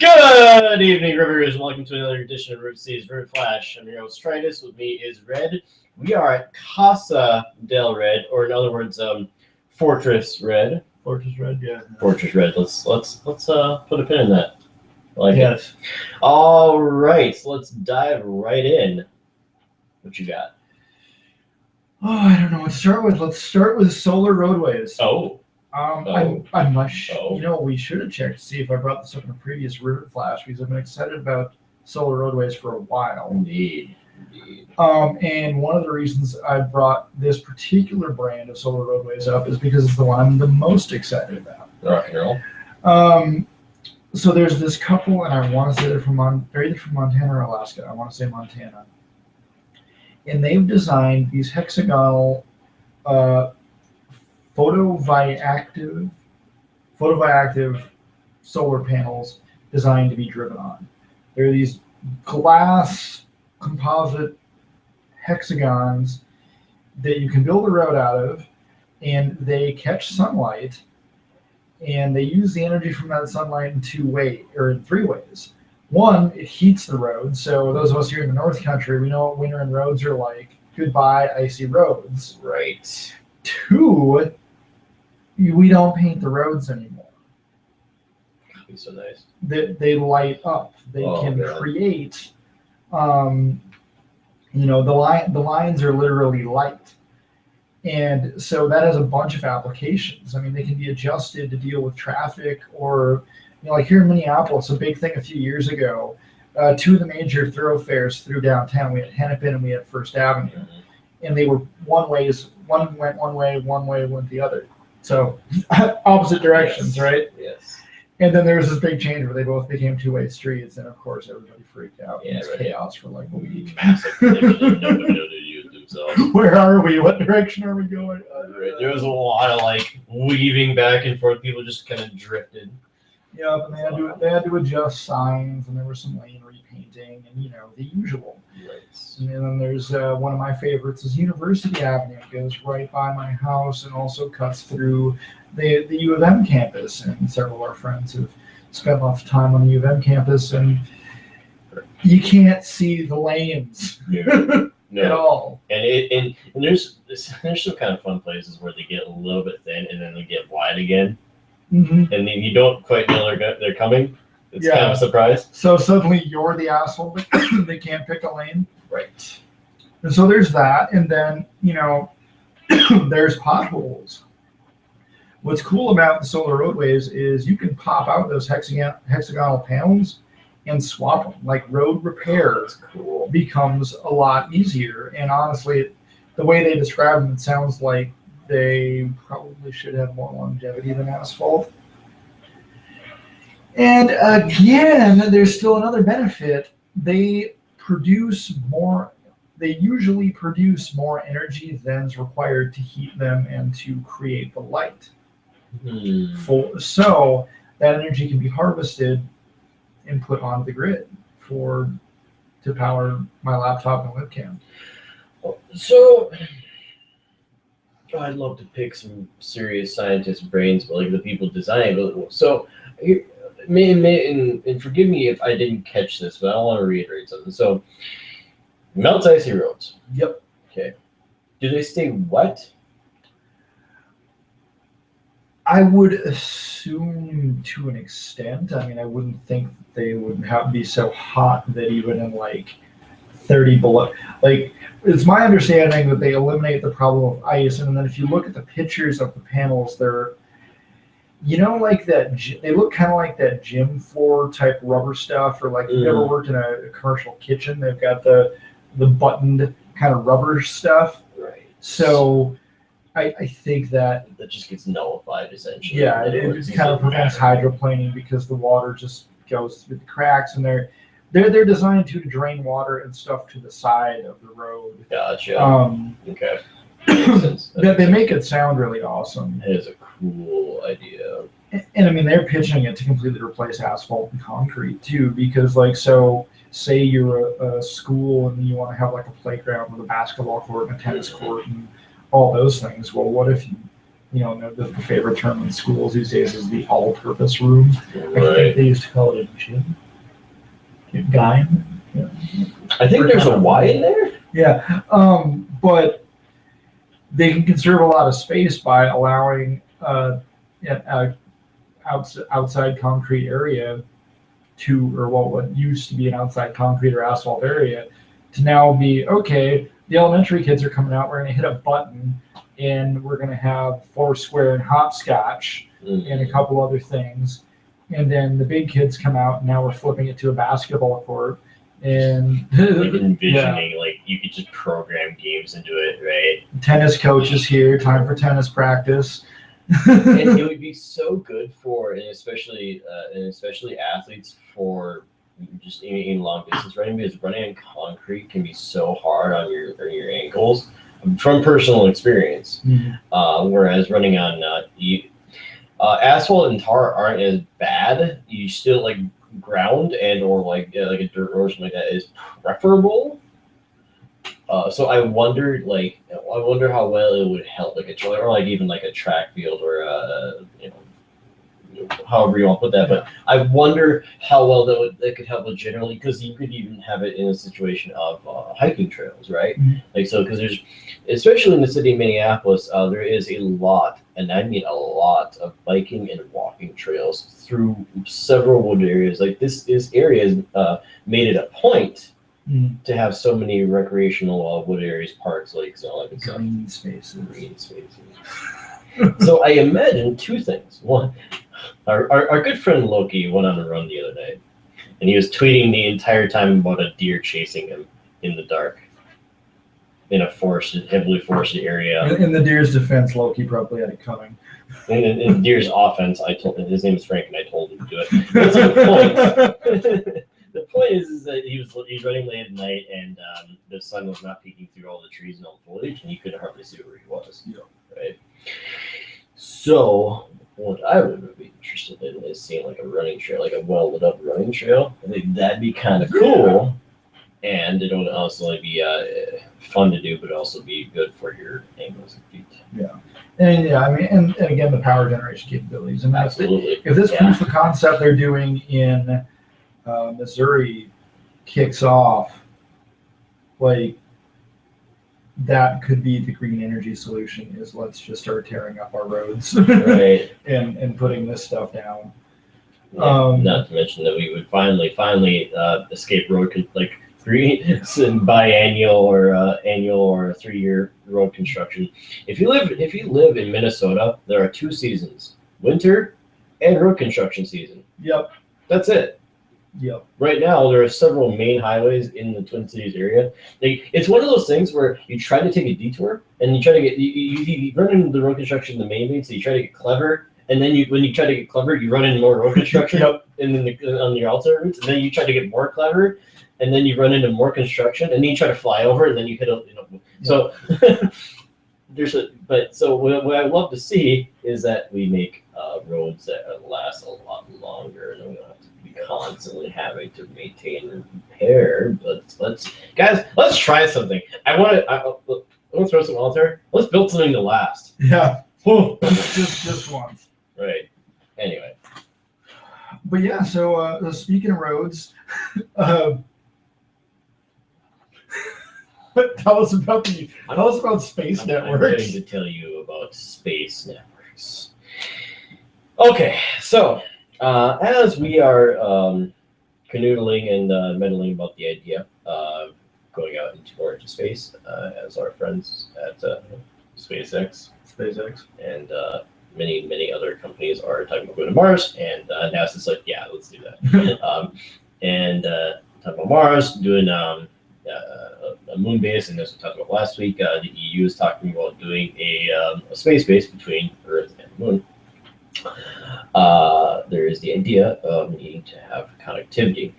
Good evening, Rivers, and welcome to another edition of Root C's Root Flash. I'm your host, Tritus. With me is Red. We are at Casa del Red, or in other words, Fortress Red. Fortress Red, yeah. Fortress Red. Let's put a pin in that. I like Yes. it. All right, so let's dive right in. What you got? Oh, I don't know what to start with. Let's start with solar roadways. Oh, I'm not sure. Oh. You know, we should have checked to see if I brought this up in a previous Rivet Flash because I've been excited about solar roadways for a while. indeed. And one of the reasons I brought this particular brand of solar roadways up is because it's the one I'm the most excited about. Rock and roll. So there's this couple, and I want to say they're either from Montana or Alaska. I want to say Montana. And they've designed these hexagonal photovoltaic solar panels designed to be driven on. They're these glass composite hexagons that you can build a road out of, and they catch sunlight, and they use the energy from that sunlight in three ways. One, it heats the road. So those of us here in the North Country, we know what winter and roads are like. Goodbye, icy roads. Right. Two, we don't paint the roads anymore. That'd be so nice. They light up. They can God. create. The lines are literally light, and so that has a bunch of applications. I mean, they can be adjusted to deal with traffic, or like here in Minneapolis, a big thing a few years ago. Two of the major thoroughfares through downtown, we had Hennepin and we had First Avenue, and they were one ways. One went one way, one way went the other. So opposite directions, Yes. right? Yes. And then there was this big change where they both became two-way streets, and of course everybody freaked out. Yeah, It was right. chaos for like a week. Nobody knew to use themselves. Where are we? What direction are we going? There was a lot of like weaving back and forth. People just kind of drifted. Yeah, and they had to adjust signs, and there was some lane repainting, and the usual. Right. And then there's one of my favorites is University Avenue. It goes right by my house and also cuts through the U of M campus. And several of our friends have spent lots of time on the U of M campus, and you can't see the lanes at No. all. And there's some kind of fun places where they get a little bit thin and then they get wide again, Mm-hmm. and then you don't quite know they're coming. It's Yeah. kind of a surprise. So suddenly you're the asshole that they can't pick a lane. Right. And so there's that. And then, there's potholes. What's cool about the solar roadways is you can pop out those hexagonal panels and swap them. Like road repair That's cool. becomes a lot easier. And honestly, the way they describe them, it sounds like they probably should have more longevity than asphalt. And again, there's still another benefit. They usually produce more energy than is required to heat them and to create the light. So that energy can be harvested and put onto the grid to power my laptop and webcam. So I'd love to pick some serious scientists' brains, but like the people designing it. So, and forgive me if I didn't catch this, but I want to reiterate something. So, melts icy roads. Yep. Okay. Do they stay wet? I would assume to an extent. I mean, I wouldn't think they would be so hot that even in like 30 below. Like, it's my understanding that they eliminate the problem of ice, and then if you look at the pictures of the panels, they're, like that. They look kind of like that gym floor type rubber stuff, or like if you've ever worked in a commercial kitchen, they've got the buttoned kind of rubber stuff. Right. So I think that just gets nullified essentially. yeah, it just kind of prevents hydroplaning because the water just goes through the cracks, and they're designed to drain water and stuff to the side of the road. Gotcha. Okay. They make it sound really awesome. It is a cool idea. And I mean, they're pitching it to completely replace asphalt and concrete too, because like, so say you're a school and you want to have like a playground with a basketball court and a tennis court and all those things. Well, what if the favorite term in schools these days is the all-purpose room. I think they used to call it a gym. Gym. Yeah. I think there's a Y in there. Yeah, but they can conserve a lot of space by allowing outside concrete area or what used to be an outside concrete or asphalt area to now be, okay, the elementary kids are coming out, we're going to hit a button and we're going to have Foursquare and hopscotch and a couple other things. And then the big kids come out and now we're flipping it to a basketball court. And like envisioning, like you could just program games into it, right? Tennis coach is here, time for tennis practice. And it would be so good for, and especially athletes for just in long distance running, because running on concrete can be so hard on your ankles from personal experience. Mm-hmm. Whereas running on asphalt and tar aren't as bad. You still like ground and or like a dirt road or something like that is preferable. So I wonder how well it would help like a or like even like a track field or however you want to put that. But I wonder how well that could help generally, because you could even have it in a situation of hiking trails, right? Mm-hmm. Like so, because there's, especially in the city of Minneapolis, there is a lot, and I mean a lot, of biking and walking trails through several wood areas. Like this area has made it a point to have so many recreational wood areas, parks, lakes, and all that good stuff. Green spaces. So I imagine two things. One, our good friend Loki went on a run the other night, and he was tweeting the entire time about a deer chasing him in the dark in a heavily forested area. In the deer's defense, Loki probably had it coming. In deer's offense, I told him, his name is Frank, and I told him to do it. That's the point. The point is that he's running late at night, and the sun was not peeking through all the trees and all the foliage, and you couldn't hardly see where he was. Yeah. Right. So what I would be interested in is seeing like a running trail, like a well lit up running trail. I think that'd be kind of cool, and it would also be fun to do, but also be good for your ankles and feet. Yeah. And I mean, and again, the power generation capabilities. And absolutely, if this proof of concept they're doing in Missouri kicks off, like that could be the green energy solution. Is let's just start tearing up our roads, right, and putting this stuff down. Yeah, not to mention that we would finally escape road like biannual or annual or 3-year road construction. If you live in Minnesota, there are 2 seasons: winter and road construction season. Yep. That's it. Yep. Right now, there are several main highways in the Twin Cities area. It's one of those things where you try to take a detour, and you try to get you run into the road construction in the main, so you try to get clever, and then when you try to get clever, you run into more road construction. Yep. And then on your alternate routes, and then you try to get more clever, and then you run into more construction, and then you try to fly over, and then you hit a So so what I love to see is that we make roads that last a lot longer, and we don't have to be constantly having to maintain and repair. But let's try something. I want to throw some out there. Let's build something to last. Yeah. just once. Right. Anyway. But yeah, so speaking of roads, tell us about space networks. I'm going to tell you about space networks. Okay, so as we are canoodling and meddling about the idea of going out into space, as our friends at SpaceX, and many other companies are talking about going to Mars, and NASA's like, yeah, let's do that. And talking about Mars, doing a moon base, and as we talked about last week, the EU is talking about doing a space base between Earth and the Moon. There is the idea of needing to have connectivity,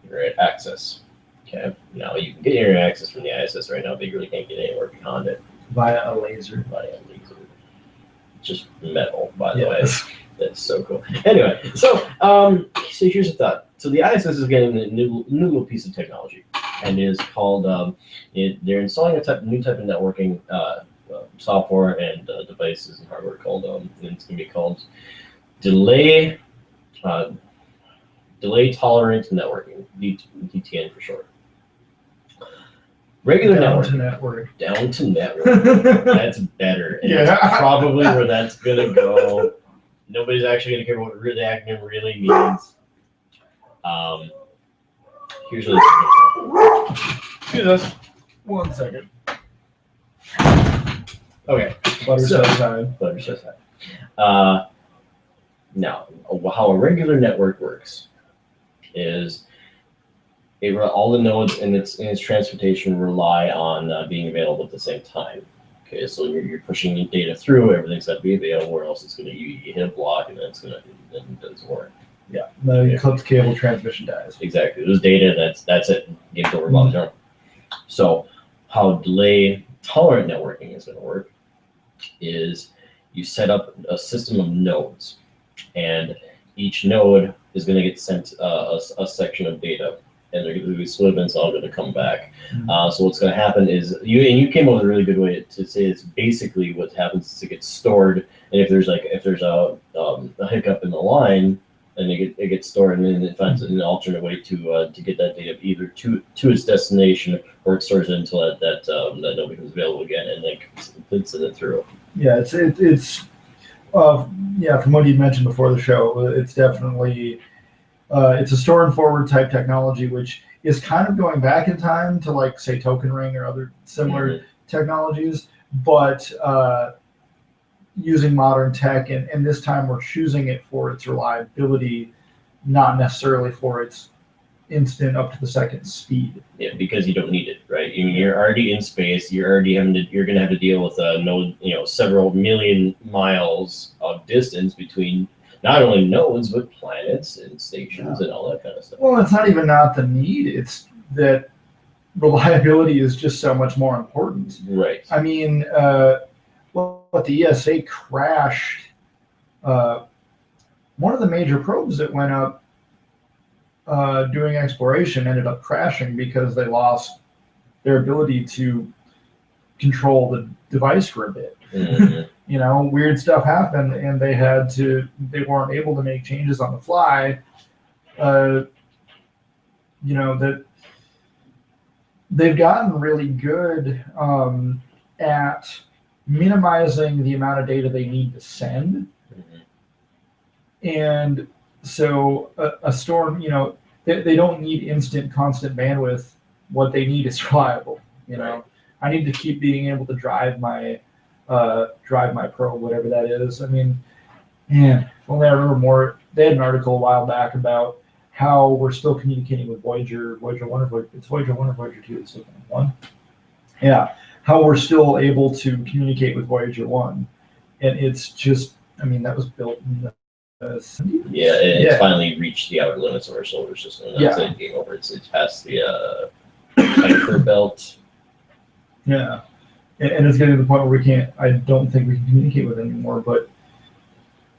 internet access. Okay, now you can get internet access from the ISS right now, but you really can't get anywhere beyond it. Via a laser. Just metal, by the way. That's so cool. Anyway, so here's the thought. So the ISS is getting a new little piece of technology, and it is called. They're installing a new type of networking software and devices and hardware called, and it's going to be called delay tolerant networking, DTN for short. Regular down network. to network. Down to network. That's better. And Yeah. That's probably where that's going to go. Nobody's actually going to care what the acronym really means. Here's what it's going to Just 1 second. Okay. Butter So- says time. Butter says that. Now, how a regular network works is all the nodes in its transportation rely on being available at the same time. Okay, so you're pushing your data through, everything's got to be available, or else it's going to you hit a block and then it doesn't work. Yeah, the clipped cable transmission dies. Exactly. There's data, that's it. Game's over long term. So how delay tolerant networking is going to work is you set up a system of nodes, and each node is going to get sent a section of data, and they're going to be split, and it's all going to come back. So what's going to happen is you came up with a really good way to say it's basically what happens is it gets stored, and if there's a hiccup in the line, and it gets stored, and then it finds an alternate way to get that data either to its destination, or it stores it until that node becomes available again, and then completes it through. Yeah, it's from what you mentioned before the show, it's definitely it's a store and forward type technology, which is kind of going back in time to like say Token Ring or other similar technologies, but using modern tech, and this time we're choosing it for its reliability, not necessarily for its instant up to the second speed. Yeah, because you don't need it, right? I mean, you're already in space. You're going to have to deal with a node, several million miles of distance between not only nodes but planets and stations and all that kind of stuff. Well, it's not even not the need; it's that reliability is just so much more important. Right. I mean, what the ESA crashed. One of the major probes that went up doing exploration ended up crashing because they lost their ability to control the device for a bit. Weird stuff happened, and they weren't able to make changes on the fly. That they've gotten really good at minimizing the amount of data they need to send. And so a storm, they don't need instant, constant bandwidth. What they need is reliable. Right. I need to keep being able to drive my probe, whatever that is. I mean, man, if only I remember more. They had an article a while back about how we're still communicating with Voyager 1 or Voyager 1 or Voyager 2. It's looking at 1. Yeah, how we're still able to communicate with Voyager 1, and it's just, that was built in the 70s. Yeah, it's finally reached the outer limits of our solar system. And that's it, game over. It's past the Kuiper belt. Yeah, and it's getting to the point where I don't think we can communicate with it anymore, but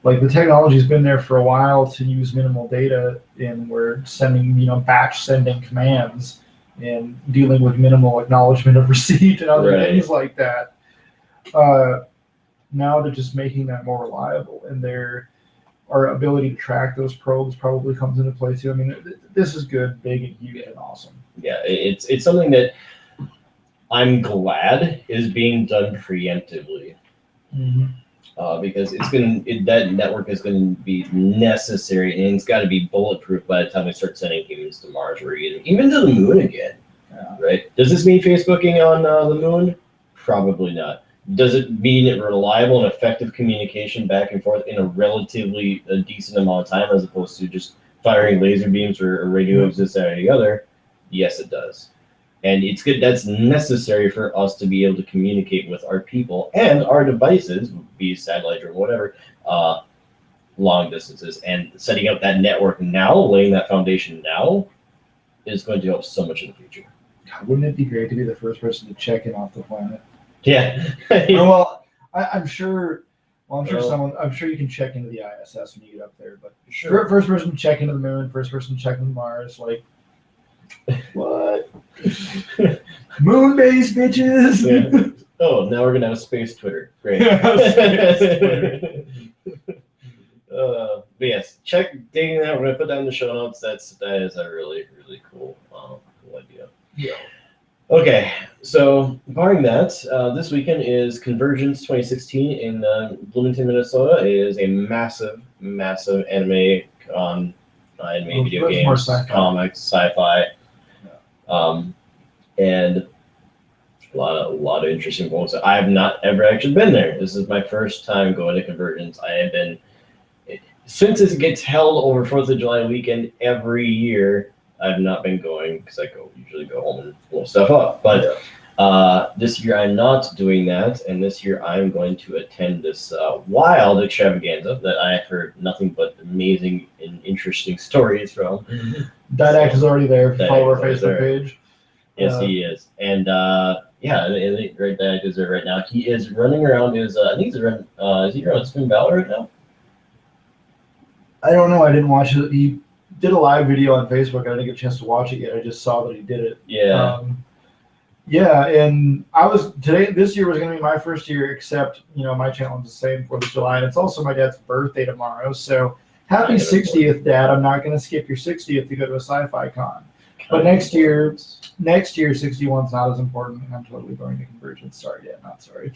like the technology's been there for a while to use minimal data, and we're sending, batch sending commands and dealing with minimal acknowledgement of receipt and other things like that. Now they're just making that more reliable, and our ability to track those probes probably comes into play too. I mean, this is good, big, and huge, and awesome. Yeah, it's something that I'm glad is being done preemptively. Because that network is going to be necessary, and it's got to be bulletproof by the time we start sending humans to Mars, or even to the moon again. Right? Does this mean Facebooking on the moon? Probably not. Does it mean reliable and effective communication back and forth in a relatively decent amount of time, as opposed to just firing laser beams or radio waves this side or the other? Yes, it does. And it's good. That's necessary for us to be able to communicate with our people and our devices, be it satellite or whatever, long distances. And setting up that network now, laying that foundation now, is going to help so much in the future. God, wouldn't it be great to be the first person to check in off the planet? Yeah. Well, I'm sure. Well, I'm sure you can check into the ISS when you get up there. But first person to check into the moon, first person to check into Mars, like what? Moon base, bitches. Yeah. Oh, now we're gonna have space Twitter. Great. Space Twitter. But yes, check digging that. We're gonna put that in the show notes. That is a really cool cool idea. Yeah. Okay, so barring that, this weekend is Convergence 2016 in Bloomington, Minnesota. It is a massive anime anime, video That's more games, sci-fi. comics, sci-fi, and a lot of interesting folks. I have not ever actually been there. This is my first time going to Convergence. I have been, since it gets held over 4th of July weekend every year. I've not been going because I usually go home and blow stuff up. But this year I'm not doing that, and this year I'm going to attend this wild extravaganza that I have heard nothing but amazing and interesting stories from. Didact is already there. Follow our Didact's Facebook there. page. Yes, he is, and yeah, right Didact is there right now. He is running around his. I think he's running. Is he around Spin Valor right now? I don't know. I didn't watch it. He did a live video on Facebook. I didn't get a chance to watch it yet. I just saw that he did it. Yeah. Yeah, and this year was going to be my first year, except, my challenge is the same 4th of July, and it's also my dad's birthday tomorrow, so happy 60th, Dad. I'm not going to skip your 60th to go to a sci-fi con. But next year, 61's not as important, and I'm totally going to Convergence. Sorry, Dad, not sorry.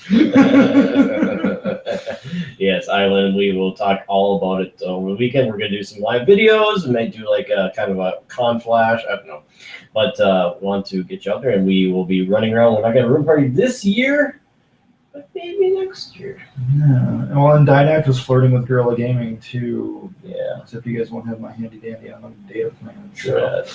Yes, Island, we will talk all about it over the weekend. We're going to do some live videos. We might do like a kind of a con flash. I don't know. But want to get you out there, and we will be running around. We're not going to room party this year, but maybe next year. Yeah. Well, and Didact was flirting with Guerrilla Gaming, too. Yeah. Except you guys won't have my handy-dandy on the data plan. So.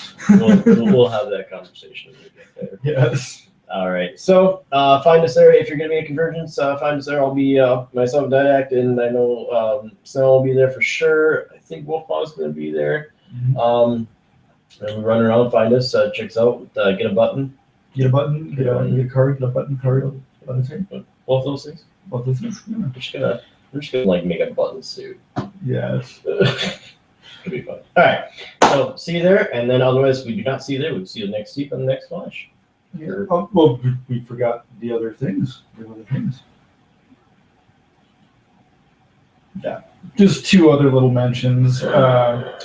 We'll have that conversation when we get there. Yes. All right. So find us there if you're going to be at Convergence. Find us there. I'll be myself, Didact, and I know Snell will be there for sure. I think Wolfpaw's going to be there. Mm-hmm. And we run around, find us, check us out, get a button. Get a button, get a card, get a button card. Both those things. Both those things. Yeah. We're just gonna like make a button suit. Yes. It'll be fun. All right. So see you there, and then otherwise we do not see you there. We'll see you next week on the next flash. Yeah. Well, we forgot the other things. Yeah. Just two other little mentions. Bad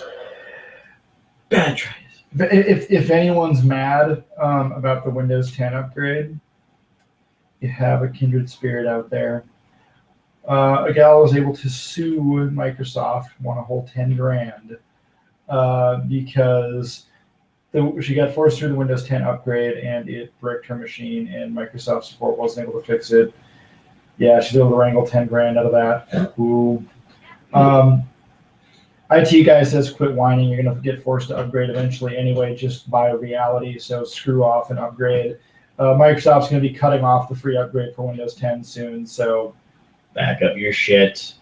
tries. If anyone's mad about the Windows 10 upgrade, you have a kindred spirit out there. A gal was able to sue Microsoft, won a whole $10,000 because she got forced through the Windows 10 upgrade and it bricked her machine, and Microsoft support wasn't able to fix it. Yeah, she's able to wrangle $10,000 out of that. Ooh. IT guy says quit whining. You're going to get forced to upgrade eventually anyway, just by reality. So screw off and upgrade. Microsoft's going to be cutting off the free upgrade for Windows 10 soon. So back up your shit.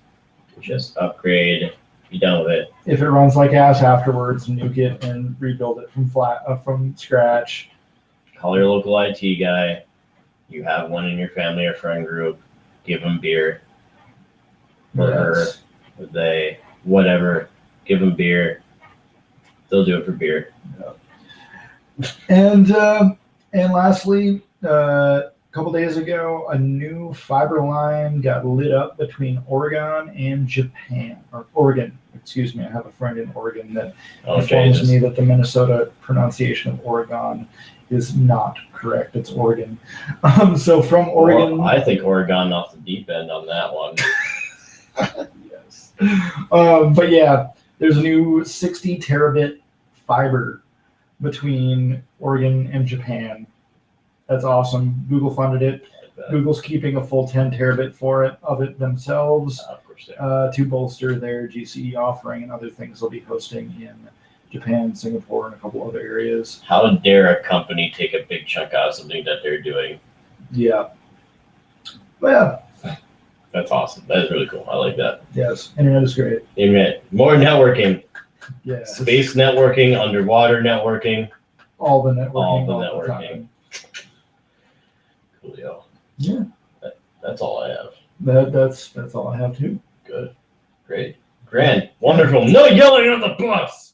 Just upgrade. Be done with it. If it runs like ass afterwards, nuke it and rebuild it from scratch. Call your local IT guy. You have one in your family or friend group. Give them beer. Or her. Or they. Whatever. Give them beer. They'll do it for beer. And lastly, a couple days ago, a new fiber line got lit up between Oregon and Japan, or Oregon. Excuse me. I have a friend in Oregon that informs me that the Minnesota pronunciation of Oregon is not correct. It's Oregon. So from Oregon, I think Oregon off the deep end on that one. Yes. But yeah. There's a new 60 terabit fiber between Oregon and Japan. That's awesome. Google funded it. Google's keeping a full 10 terabit of it themselves to bolster their GCE offering and other things they'll be hosting in Japan, Singapore, and a couple other areas. How dare a company take a big chunk out of something that they're doing? Yeah. Well, that's awesome. That is really cool. I like that. Yes. Internet is great. Internet. More networking. Yes. Space networking, underwater networking. All the networking. All the networking. Coolio. Yeah. That's all I have. That's all I have too. Good. Great. Grand. Wonderful. No yelling at the bus!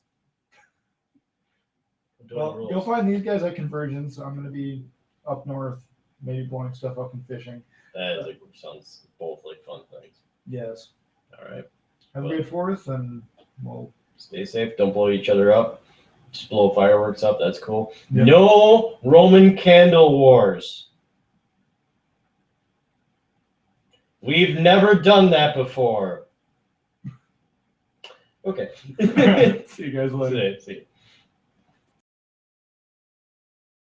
Well, you'll find these guys at Convergence. I'm going to be up north maybe blowing stuff up and fishing. That sounds both like fun things. Yes. All right. Have a good 4th, and we'll Stay safe. Don't blow each other up. Just blow fireworks up. That's cool. Yep. No Roman candle wars. We've never done that before. Okay. see you guys later. See you.